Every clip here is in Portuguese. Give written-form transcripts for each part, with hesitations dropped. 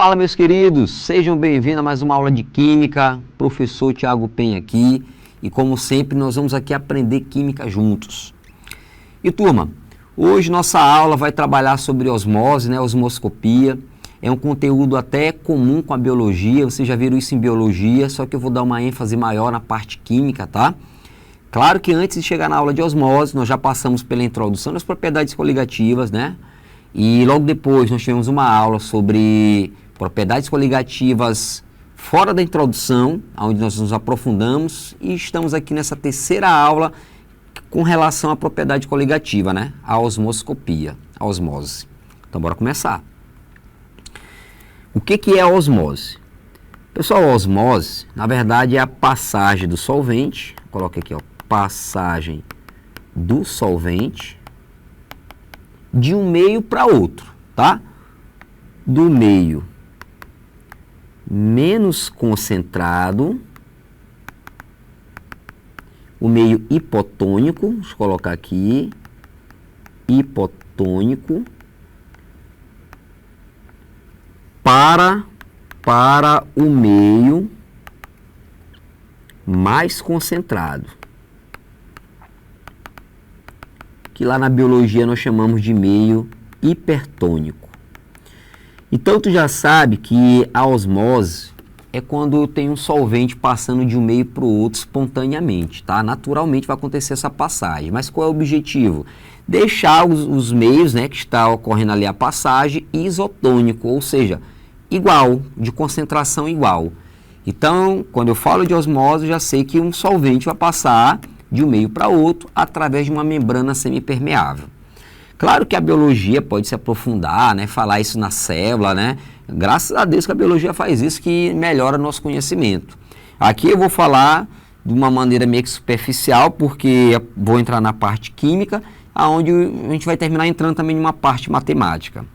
Fala, meus queridos, sejam bem-vindos a mais uma aula de Química, professor Thiago Penha aqui, e como sempre nós vamos aqui aprender Química juntos. E turma, hoje nossa aula vai trabalhar sobre osmose, né, osmoscopia, é um conteúdo até comum com a biologia, vocês já viram isso em biologia, só que eu vou dar uma ênfase maior na parte química, tá? Claro que antes de chegar na aula de osmose, nós já passamos pela introdução das propriedades coligativas, né? E logo depois nós tivemos uma aula sobre propriedades coligativas fora da introdução, onde nós nos aprofundamos, e estamos aqui nessa terceira aula com relação à propriedade coligativa, né? A osmoscopia, a osmose. Então bora começar. O que é a osmose? Pessoal, a osmose, na verdade, é a passagem do solvente, coloca aqui, ó, passagem do solvente de um meio para outro, tá? Do meio menos concentrado, o meio hipotônico, deixa eu colocar aqui, hipotônico, para o meio mais concentrado, que lá na biologia nós chamamos de meio hipertônico. Então tu já sabe que a osmose é quando tem um solvente passando de um meio para o outro espontaneamente, tá? Naturalmente vai acontecer essa passagem, mas qual é o objetivo? Deixar os meios, né, que está ocorrendo ali a passagem isotônico, ou seja, igual, de concentração igual. Então, quando eu falo de osmose, eu já sei que um solvente vai passar de um meio para outro através de uma membrana semipermeável. Claro que a biologia pode se aprofundar, né, falar isso na célula, né? Graças a Deus que a biologia faz isso, que melhora nosso conhecimento. Aqui eu vou falar de uma maneira meio que superficial, porque vou entrar na parte química, aonde a gente vai terminar entrando também numa parte matemática.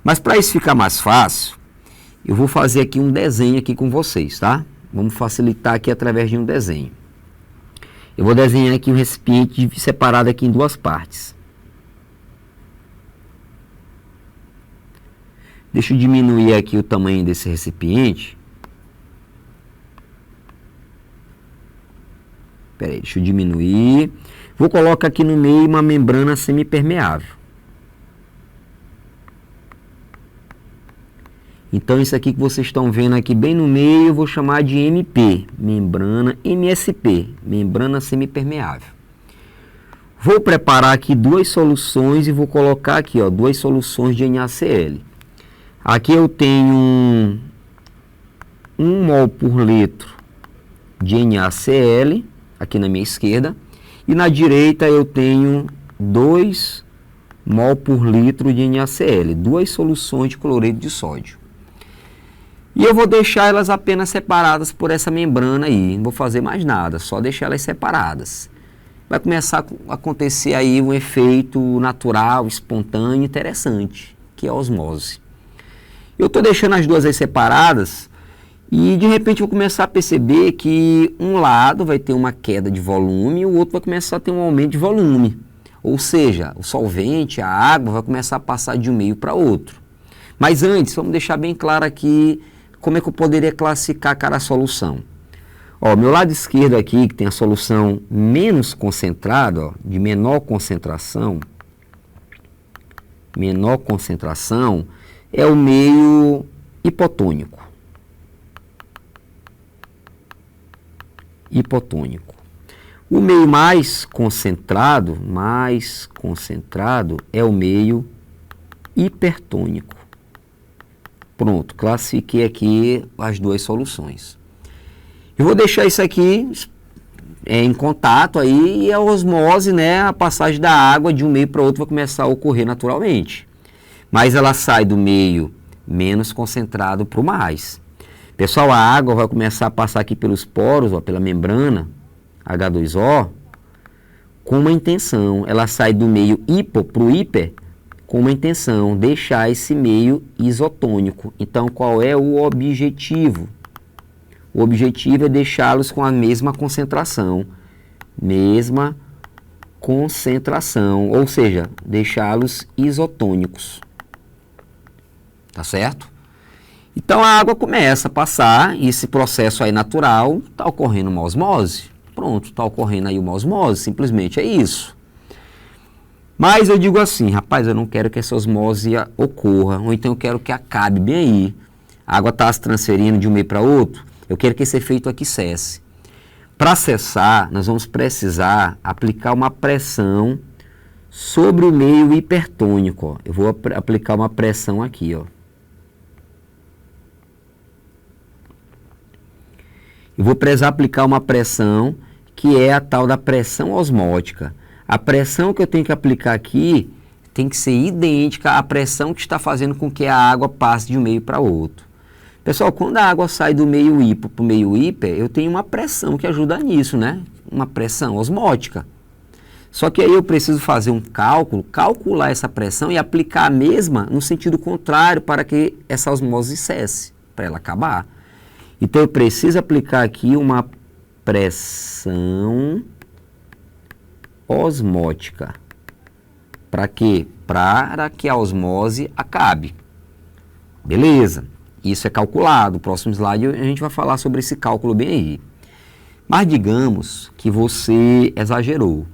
Mas para isso ficar mais fácil, eu vou fazer aqui um desenho aqui com vocês, tá? Vamos facilitar aqui através de um desenho. Eu vou desenhar aqui um recipiente separado aqui em duas partes. Deixa eu diminuir aqui o tamanho desse recipiente. Espera aí, deixa eu diminuir. Vou colocar aqui no meio uma membrana semipermeável. Então, isso aqui que vocês estão vendo aqui bem no meio, eu vou chamar de MP, membrana MSP, membrana semipermeável. Vou preparar aqui duas soluções e vou colocar aqui, ó, duas soluções de NaCl. Aqui eu tenho 1 mol por litro de NaCl, aqui na minha esquerda, e na direita eu tenho 2 mol por litro de NaCl, duas soluções de cloreto de sódio. E eu vou deixar elas apenas separadas por essa membrana aí, não vou fazer mais nada, só deixar elas separadas. Vai começar a acontecer aí um efeito natural, espontâneo, interessante, que é a osmose. Eu estou deixando as duas aí separadas e de repente eu vou começar a perceber que um lado vai ter uma queda de volume e o outro vai começar a ter um aumento de volume. Ou seja, o solvente, a água, vai começar a passar de um meio para outro. Mas antes, vamos deixar bem claro aqui como é que eu poderia classificar cada solução. Ó, meu lado esquerdo aqui, que tem a solução menos concentrada, ó, de menor concentração, é o meio hipotônico. O meio mais concentrado é o meio hipertônico. Pronto, classifiquei aqui as duas soluções. Eu vou deixar isso aqui em contato aí e a osmose, né, a passagem da água de um meio para outro vai começar a ocorrer naturalmente. Mas ela sai do meio menos concentrado para o mais. Pessoal, a água vai começar a passar aqui pelos poros, ó, pela membrana H2O, com uma intenção. Ela sai do meio hipo para o hiper com uma intenção, deixar esse meio isotônico. Então, qual é o objetivo? O objetivo é deixá-los com a mesma concentração. Ou seja, deixá-los isotônicos. Tá certo? Então a água começa a passar e esse processo aí natural está ocorrendo uma osmose. Pronto, está ocorrendo aí uma osmose, simplesmente é isso. Mas eu digo assim, rapaz, eu não quero que essa osmose ocorra, ou então eu quero que acabe bem aí. A água está se transferindo de um meio para outro, eu quero que esse efeito aqui cesse. Para cessar, nós vamos precisar aplicar uma pressão sobre o meio hipertônico. Ó. Eu vou aplicar uma pressão aqui, ó. Eu vou precisar aplicar uma pressão que é a tal da pressão osmótica. A pressão que eu tenho que aplicar aqui tem que ser idêntica à pressão que está fazendo com que a água passe de um meio para outro. Pessoal, quando a água sai do meio hipo para o meio hiper, eu tenho uma pressão que ajuda nisso, né? Uma pressão osmótica. Só que aí eu preciso fazer um cálculo, calcular essa pressão e aplicar a mesma no sentido contrário para que essa osmose cesse, para ela acabar. Então eu preciso aplicar aqui uma pressão osmótica. Para quê? Para que a osmose acabe. Beleza. Isso é calculado. No próximo slide a gente vai falar sobre esse cálculo bem aí. Mas digamos que você exagerou.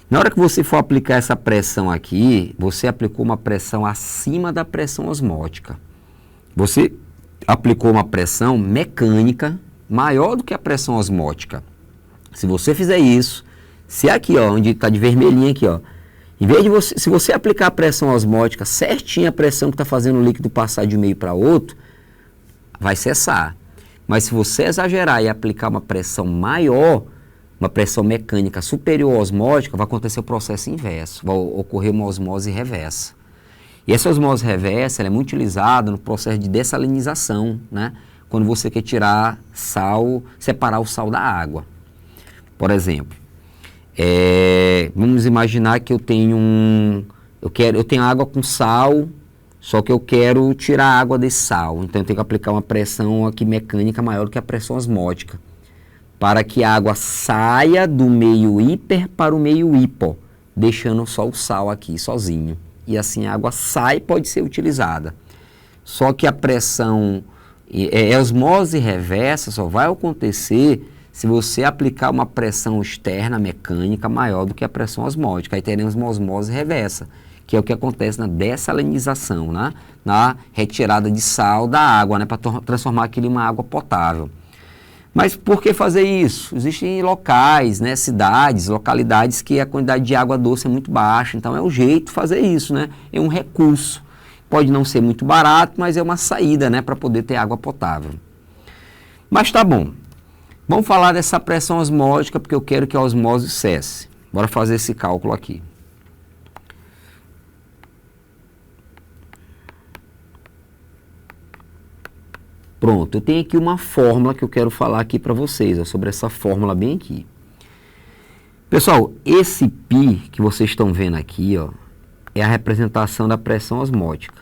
Na hora que você for aplicar essa pressão aqui, você aplicou uma pressão acima da pressão osmótica. Você aplicou uma pressão mecânica maior do que a pressão osmótica. Se você fizer isso, se aqui, ó, onde está de vermelhinho aqui, ó, em vez de você, se você aplicar a pressão osmótica certinha, a pressão que está fazendo o líquido passar de um meio para outro, vai cessar. Mas se você exagerar e aplicar uma pressão maior, uma pressão mecânica superior à osmótica, vai acontecer o processo inverso, vai ocorrer uma osmose reversa. E essa osmose reversa ela é muito utilizada no processo de dessalinização, né? Quando você quer tirar sal, separar o sal da água. Por exemplo, vamos imaginar que eu tenho água com sal, só que eu quero tirar a água desse sal. Então eu tenho que aplicar uma pressão aqui mecânica maior do que a pressão osmótica, para que a água saia do meio hiper para o meio hipo, deixando só o sal aqui sozinho. E assim a água sai e pode ser utilizada. Só que a pressão, a osmose reversa só vai acontecer se você aplicar uma pressão externa mecânica maior do que a pressão osmótica. Aí teremos uma osmose reversa, que é o que acontece na dessalinização, né? Na retirada de sal da água, né? Para transformar aquilo em uma água potável. Mas por que fazer isso? Existem locais, né, cidades, localidades que a quantidade de água doce é muito baixa, então é o jeito de fazer isso, né? É um recurso. Pode não ser muito barato, mas é uma saída, né, para poder ter água potável. Mas tá bom. Vamos falar dessa pressão osmótica, porque eu quero que a osmose cesse. Bora fazer esse cálculo aqui. Pronto, eu tenho aqui uma fórmula que eu quero falar aqui para vocês, ó, sobre essa fórmula bem aqui. Pessoal, esse π que vocês estão vendo aqui, ó, é a representação da pressão osmótica.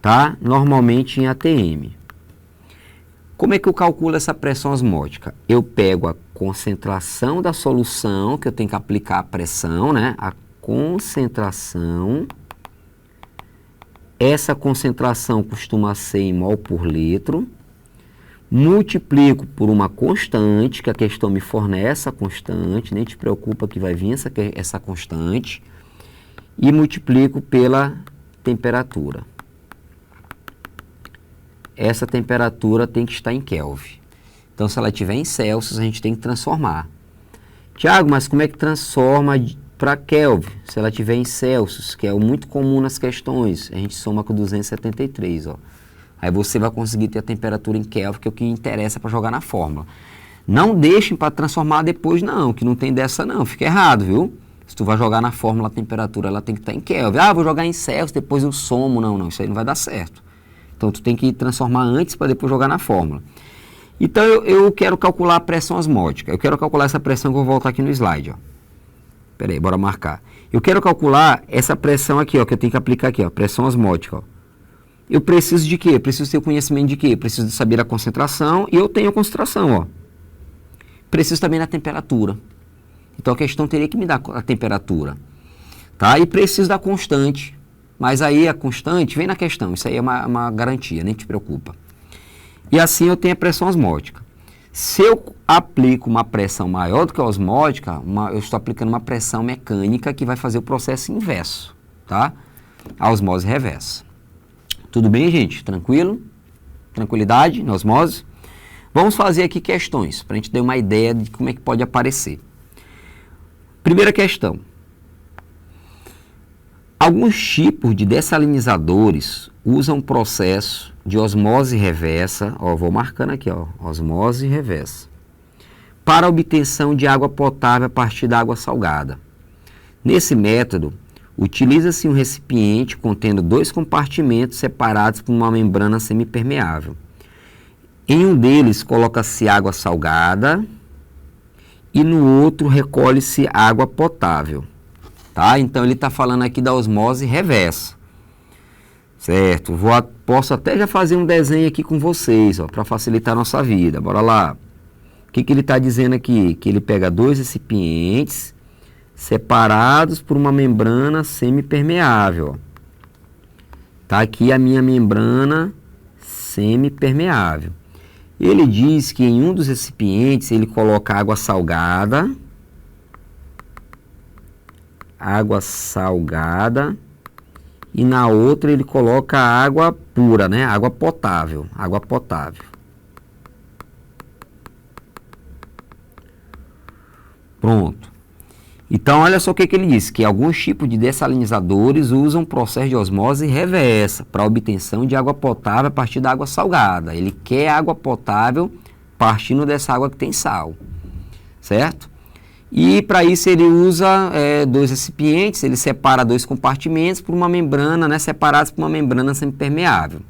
Tá? Normalmente em ATM. Como é que eu calculo essa pressão osmótica? Eu pego a concentração da solução, que eu tenho que aplicar a pressão, né? A concentração. Essa concentração costuma ser em mol por litro. Multiplico por uma constante, que a questão me fornece a constante, nem te preocupa que vai vir essa constante. E multiplico pela temperatura. Essa temperatura tem que estar em Kelvin. Então, se ela estiver em Celsius, a gente tem que transformar. Tiago, mas como é que transforma para Kelvin? Se ela estiver em Celsius, que é muito comum nas questões, a gente soma com 273, ó. Aí você vai conseguir ter a temperatura em Kelvin, que é o que interessa para jogar na fórmula. Não deixem para transformar depois, não, que não tem dessa não, fica errado, viu? Se tu vai jogar na fórmula, a temperatura ela tem que estar em Kelvin. Ah, vou jogar em Celsius, depois eu somo. Não, isso aí não vai dar certo. Então, tu tem que transformar antes para depois jogar na fórmula. Então, eu quero calcular a pressão osmótica. Eu quero calcular essa pressão que eu vou voltar aqui no slide, ó. Pera aí, bora marcar. Eu quero calcular essa pressão aqui, ó, que eu tenho que aplicar aqui, ó, pressão osmótica, ó. Eu preciso de quê? Eu preciso ter o conhecimento de quê? Eu preciso saber a concentração e eu tenho a concentração, ó. Preciso também da temperatura. Então, a questão teria que me dar a temperatura, tá? E preciso da constante. mas aí a constante vem na questão, isso aí é uma garantia, nem te preocupa. E assim eu tenho a pressão osmótica. Se eu aplico uma pressão maior do que a osmótica, eu estou aplicando uma pressão mecânica que vai fazer o processo inverso, tá? A osmose reversa. Tudo bem, gente? Tranquilo? Tranquilidade na osmose? Vamos fazer aqui questões, para a gente ter uma ideia de como é que pode aparecer. Primeira questão. Alguns tipos de dessalinizadores usam processo de osmose reversa, vou marcando aqui, osmose reversa, para obtenção de água potável a partir da água salgada. Nesse método, utiliza-se um recipiente contendo 2 compartimentos separados por uma membrana semipermeável. Em um deles coloca-se água salgada e no outro recolhe-se água potável. Tá? Então ele está falando aqui da osmose reversa. Certo? Posso até já fazer um desenho aqui com vocês, para facilitar a nossa vida. Bora lá. O que ele está dizendo aqui? Que ele pega 2 recipientes separados por uma membrana semipermeável. Tá aqui a minha membrana semipermeável. Ele diz que em um dos recipientes ele coloca água salgada, e na outra ele coloca água pura, né? Água potável. Pronto. Então, olha só o que ele diz, que alguns tipos de dessalinizadores usam processo de osmose reversa para obtenção de água potável a partir da água salgada. Ele quer água potável partindo dessa água que tem sal, certo? E para isso ele usa 2 recipientes, ele separa 2 compartimentos por uma membrana, né, separados por uma membrana semipermeável.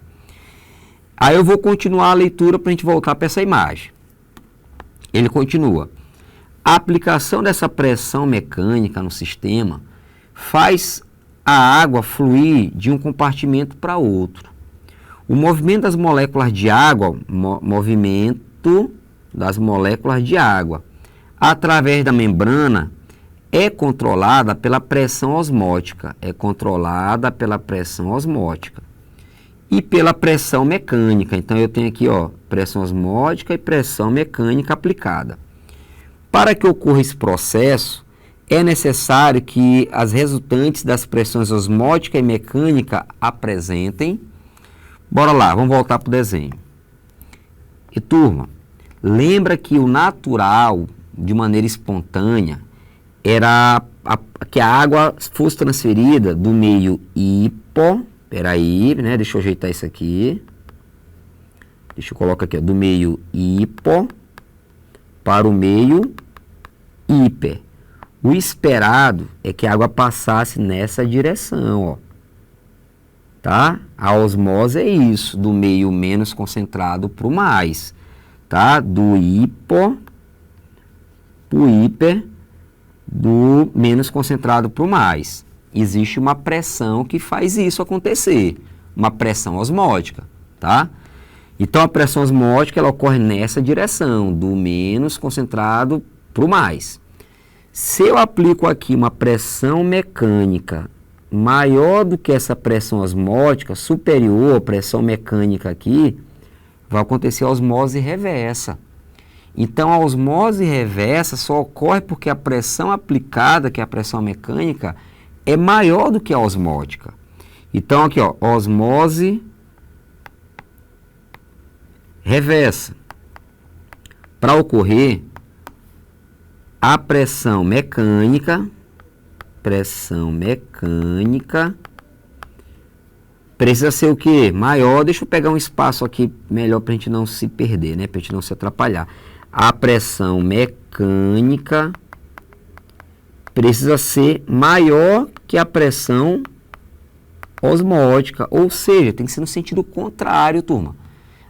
Aí eu vou continuar a leitura para a gente voltar para essa imagem. Ele continua. A aplicação dessa pressão mecânica no sistema faz a água fluir de um compartimento para outro. O movimento das moléculas de água, através da membrana, é controlada pela pressão osmótica. E pela pressão mecânica. Então eu tenho aqui, pressão osmótica e pressão mecânica aplicada. Para que ocorra esse processo, é necessário que as resultantes das pressões osmótica e mecânica apresentem. Bora lá, vamos voltar para o desenho. E turma, lembra que o natural, de maneira espontânea, era que a água fosse transferida do meio hipo, deixa eu ajeitar isso aqui. Deixa eu colocar aqui, do meio hipo para o meio hiper. O esperado é que a água passasse nessa direção, tá? A osmose é isso, do meio menos concentrado para o mais, tá? Do hipo para o hiper, do menos concentrado para o mais. Existe uma pressão que faz isso acontecer, uma pressão osmótica, tá? Então, a pressão osmótica ela ocorre nessa direção, do menos concentrado para o mais. Se eu aplico aqui uma pressão mecânica maior do que essa pressão osmótica, superior à pressão mecânica aqui, vai acontecer a osmose reversa. Então, a osmose reversa só ocorre porque a pressão aplicada, que é a pressão mecânica, é maior do que a osmótica. Então, aqui, osmose reversa. Para ocorrer, a pressão mecânica precisa ser o quê? Maior. Deixa eu pegar um espaço aqui melhor para a gente não se perder, né? Para a gente não se atrapalhar. A pressão mecânica precisa ser maior que a pressão osmótica, ou seja, tem que ser no sentido contrário, turma.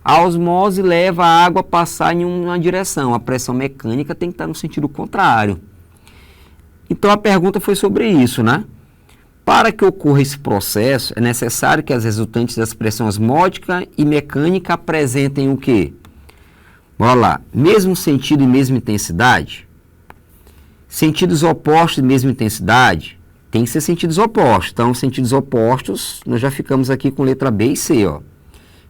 A osmose leva a água a passar em uma direção, a pressão mecânica tem que estar no sentido contrário. Então a pergunta foi sobre isso, né? Para que ocorra esse processo, é necessário que as resultantes das pressões osmótica e mecânica apresentem o quê? Bora lá, mesmo sentido e mesma intensidade? Sentidos opostos e mesma intensidade? Tem que ser sentidos opostos. Então, sentidos opostos, nós já ficamos aqui com letra B e C, ó.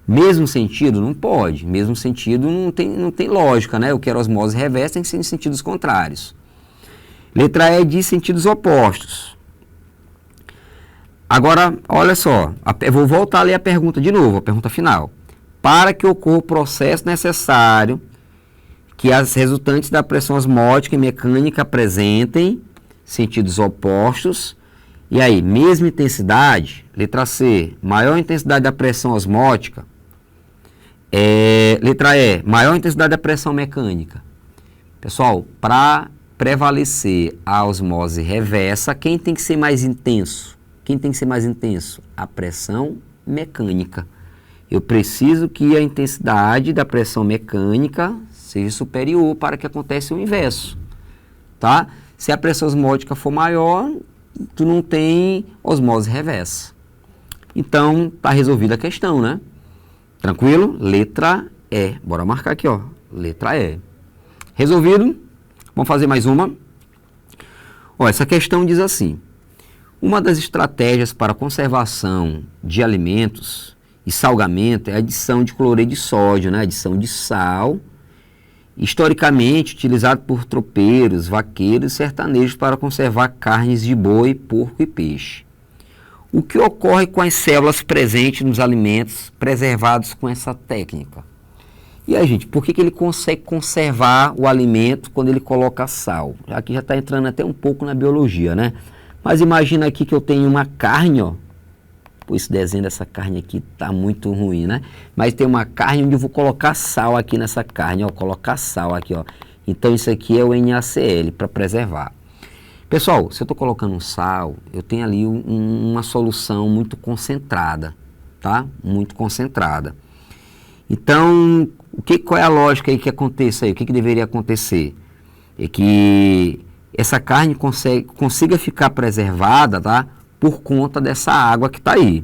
Mesmo sentido? Não pode. Mesmo sentido não tem lógica, né? Eu quero osmose reversa, tem que ser em sentidos contrários. Letra E diz sentidos opostos. Agora, olha só, vou voltar a ler a pergunta de novo, a pergunta final. Para que ocorra o processo necessário que as resultantes da pressão osmótica e mecânica apresentem sentidos opostos. E aí, mesma intensidade, letra C, maior intensidade da pressão osmótica. Letra E, maior intensidade da pressão mecânica. Pessoal, para prevalecer a osmose reversa, quem tem que ser mais intenso? Quem tem que ser mais intenso? A pressão mecânica. Eu preciso que a intensidade da pressão mecânica seja superior para que aconteça o inverso, tá? Se a pressão osmótica for maior, tu não tem osmose reversa. Então, tá resolvida a questão, né? Tranquilo? Letra E. Bora marcar aqui, ó. Letra E. Resolvido? Vamos fazer mais uma. Ó, essa questão diz assim: uma das estratégias para a conservação de alimentos e salgamento é a adição de cloreto de sódio, né? Adição de sal, historicamente utilizado por tropeiros, vaqueiros e sertanejos para conservar carnes de boi, porco e peixe. O que ocorre com as células presentes nos alimentos preservados com essa técnica? E aí, gente, por que ele consegue conservar o alimento quando ele coloca sal? Aqui já está entrando até um pouco na biologia, né? Mas imagina aqui que eu tenho uma carne, ó. Pô, esse desenho dessa carne aqui tá muito ruim, né? Mas tem uma carne onde eu vou colocar sal aqui nessa carne, ó. Colocar sal aqui, ó. Então isso aqui é o NaCl para preservar. Pessoal, se eu estou colocando sal, eu tenho ali uma solução muito concentrada, tá? Muito concentrada. Então, qual é a lógica aí que aconteça aí? O que deveria acontecer? É que essa carne consiga ficar preservada, tá? Por conta dessa água que está aí.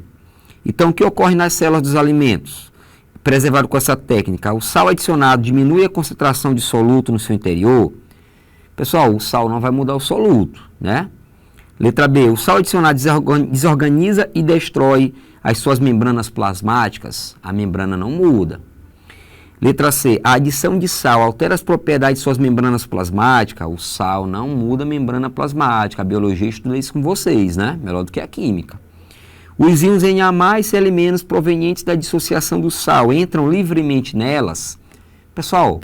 Então, o que ocorre nas células dos alimentos? Preservado com essa técnica, o sal adicionado diminui a concentração de soluto no seu interior. Pessoal, o sal não vai mudar o soluto, né? Letra B, o sal adicionado desorganiza e destrói as suas membranas plasmáticas. A membrana não muda. Letra C, a adição de sal altera as propriedades de suas membranas plasmáticas. O sal não muda a membrana plasmática. A biologia estuda isso com vocês, né? Melhor do que a química. Os íons Na+, e Cl- provenientes da dissociação do sal entram livremente nelas. Pessoal,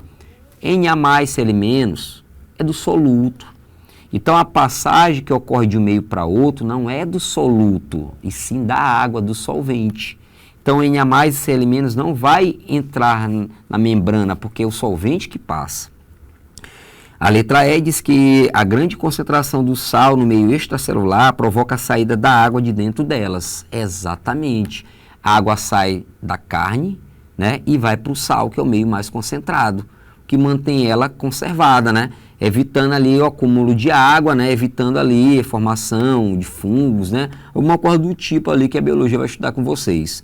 Na+, Cl- é do soluto. Então, a passagem que ocorre de um meio para outro não é do soluto, e sim da água, do solvente. Então, Na+, e Cl- não vai entrar na membrana, porque é o solvente que passa. A letra E diz que a grande concentração do sal no meio extracelular provoca a saída da água de dentro delas. Exatamente. A água sai da carne, né, e vai para o sal, que é o meio mais concentrado, que mantém ela conservada, né? Evitando ali o acúmulo de água, né? Evitando ali a formação de fungos, né? Alguma coisa do tipo ali que a biologia vai estudar com vocês.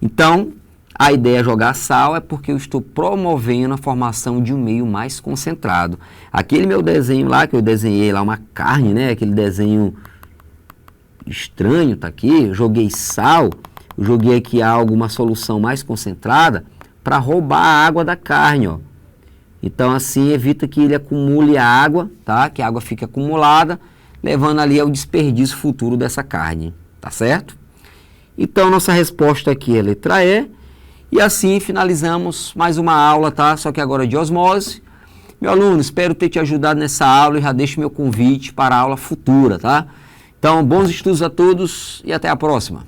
Então, a ideia é jogar sal é porque eu estou promovendo a formação de um meio mais concentrado. Aquele meu desenho lá, que eu desenhei lá uma carne, né? Aquele desenho estranho tá aqui, eu joguei sal, eu joguei aqui algo, uma solução mais concentrada para roubar a água da carne, ó. Então, assim, evita que ele acumule a água, tá? Que a água fique acumulada, levando ali ao desperdício futuro dessa carne, tá certo? Então, nossa resposta aqui é a letra E. E assim finalizamos mais uma aula, tá? Só que agora de osmose. Meu aluno, espero ter te ajudado nessa aula e já deixo meu convite para a aula futura, tá? Então, bons estudos a todos e até a próxima.